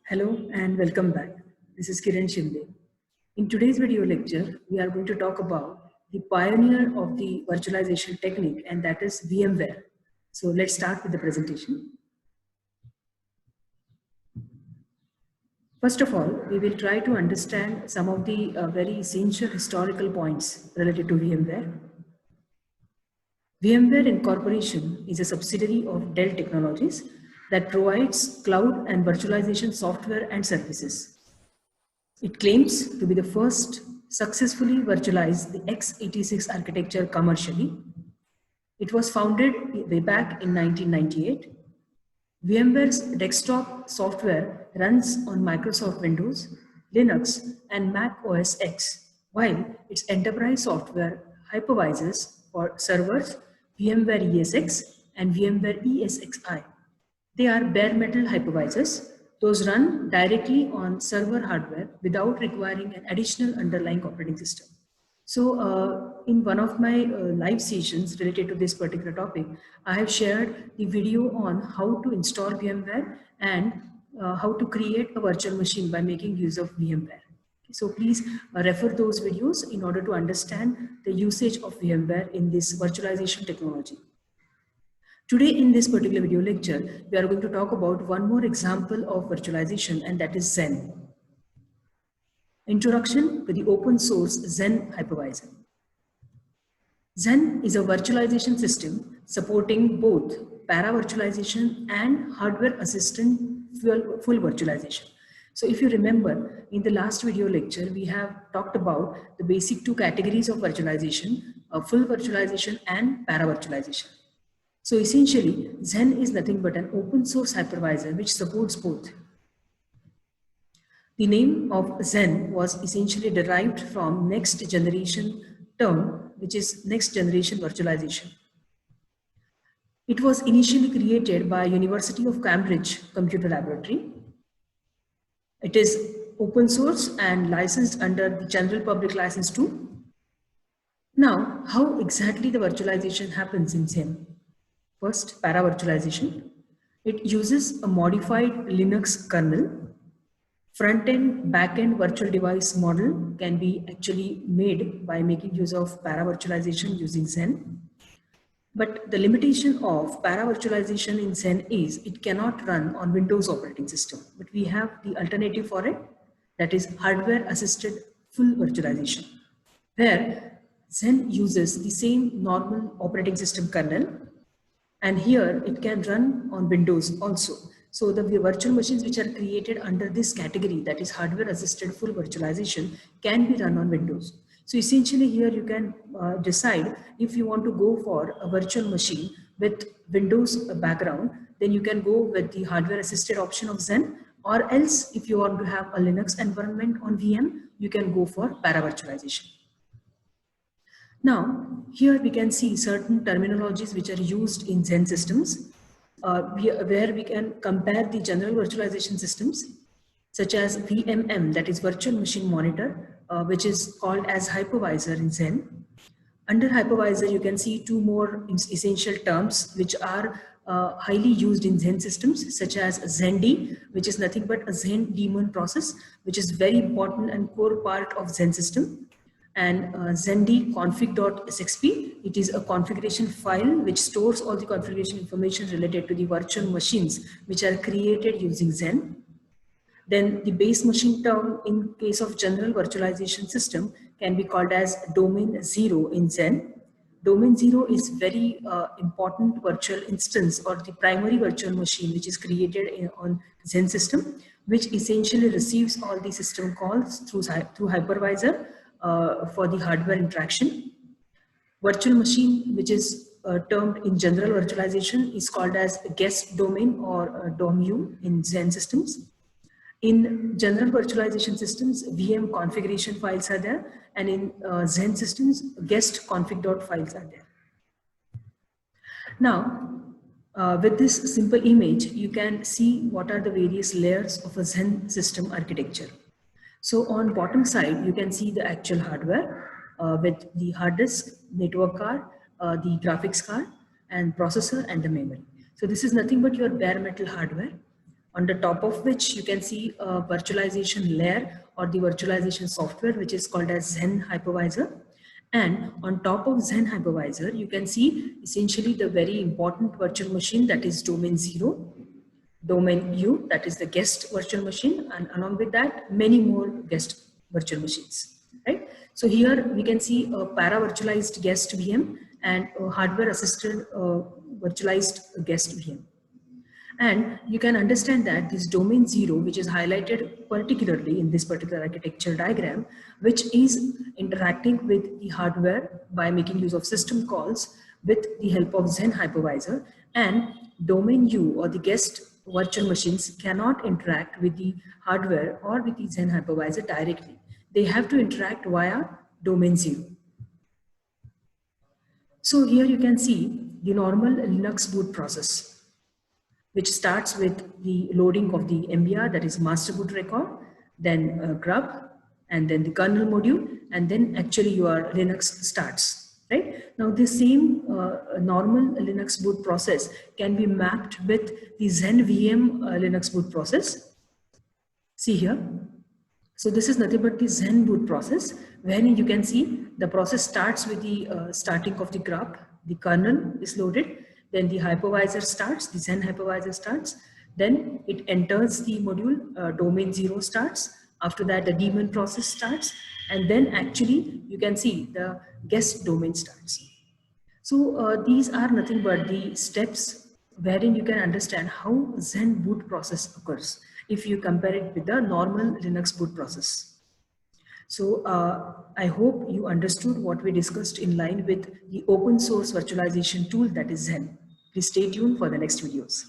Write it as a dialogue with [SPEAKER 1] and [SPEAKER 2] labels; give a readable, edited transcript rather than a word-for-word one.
[SPEAKER 1] Hello and welcome back. This is Kiran Shinde. In today's video lecture, we are going to talk about the pioneer of the virtualization technique, and that is VMware. So let's start with the presentation. First of all, we will try to understand some of the very essential historical points related to VMware. VMware Incorporation is a subsidiary of Dell Technologies that provides cloud and virtualization software and services. It claims to be the first successfully virtualize the x86 architecture commercially. It was founded way back in 1998. VMware's desktop software runs on Microsoft Windows, Linux, and Mac OS X, while its enterprise software hypervisors for servers, VMware ESX and VMware ESXi. They are bare metal hypervisors. Those run directly on server hardware without requiring an additional underlying operating system. So in one of my live sessions related to this particular topic, I have shared the video on how to install VMware and how to create a virtual machine by making use of VMware. So please refer those videos in order to understand the usage of VMware in this virtualization technology. Today in this particular video lecture, we are going to talk about one more example of virtualization, and that is Xen. Introduction to the open source Xen hypervisor. Xen is a virtualization system supporting both para-virtualization and hardware-assisted full virtualization. So if you remember, in the last video lecture, we have talked about the basic two categories of virtualization, full virtualization and para-virtualization. So essentially, Xen is nothing but an open source hypervisor which supports both. The name of Xen was essentially derived from next generation term, which is next generation virtualization. It was initially created by University of Cambridge Computer Laboratory. It is open source and licensed under the General Public License 2. Now, how exactly the virtualization happens in Xen? First, para-virtualization. It uses a modified Linux kernel. Front-end, back-end virtual device model can be actually made by making use of para-virtualization using Xen. But the limitation of para-virtualization in Xen is it cannot run on Windows operating system. But we have the alternative for it, that is hardware-assisted full virtualization, where Xen uses the same normal operating system kernel, and here it can run on Windows also. So the virtual machines which are created under this category, that is hardware assisted full virtualization, can be run on Windows. So essentially here you can decide if you want to go for a virtual machine with Windows background, then you can go with the hardware assisted option of Xen, or else if you want to have a Linux environment on VM, you can go for para virtualization. Now, here we can see certain terminologies which are used in Xen systems, where we can compare the general virtualization systems, such as VMM, that is Virtual Machine Monitor, which is called as hypervisor in Xen. Under hypervisor, you can see two more essential terms which are highly used in Xen systems, such as Xend, which is nothing but a Xen daemon process, which is very important and core part of Xen system. And Xend config.sxp, it is a configuration file which stores all the configuration information related to the virtual machines which are created using Xen. Then the base machine term in case of general virtualization system can be called as domain 0 in Xen. Domain 0 is very important virtual instance or the primary virtual machine which is created on Xen system, which essentially receives all the system calls through hypervisor for the hardware interaction. Virtual machine, which is termed in general virtualization, is called as guest domain or DOMU in Xen systems. In general virtualization systems, VM configuration files are there, and in Xen systems, guest config.files are there. Now, with this simple image, you can see what are the various layers of a Xen system architecture. So on bottom side, you can see the actual hardware with the hard disk, network card, the graphics card, and processor and the memory. So this is nothing but your bare metal hardware. on the top of which you can see a virtualization layer or the virtualization software, which is called as Zen Hypervisor. And on top of Zen Hypervisor, you can see essentially the very important virtual machine, that is domain 0, domain U, that is the guest virtual machine, and along with that, many more guest virtual machines, right? So here we can see a para-virtualized guest VM and a hardware-assisted virtualized guest VM. And you can understand that this domain 0, which is highlighted particularly in this particular architecture diagram, which is interacting with the hardware by making use of system calls with the help of Zen Hypervisor, and domain U or the guest virtual machines cannot interact with the hardware or with the Zen Hypervisor directly. They have to interact via domain 0. So here you can see the normal Linux boot process, which starts with the loading of the MBR, that is master boot record, then grub, and then the kernel module, and then actually your Linux starts, right? Now the same normal Linux boot process can be mapped with the Zen VM Linux boot process. See here. So this is nothing but the Zen boot process, when you can see the process starts with the starting of the grub, the kernel is loaded, then the hypervisor starts, the Zen hypervisor starts, then it enters the module, domain 0 starts, after that the daemon process starts, and then actually you can see the guest domain starts. So these are nothing but the steps wherein you can understand how Zen boot process occurs if you compare it with the normal Linux boot process. So I hope you understood what we discussed in line with the open source virtualization tool, that is Zen. Please stay tuned for the next videos.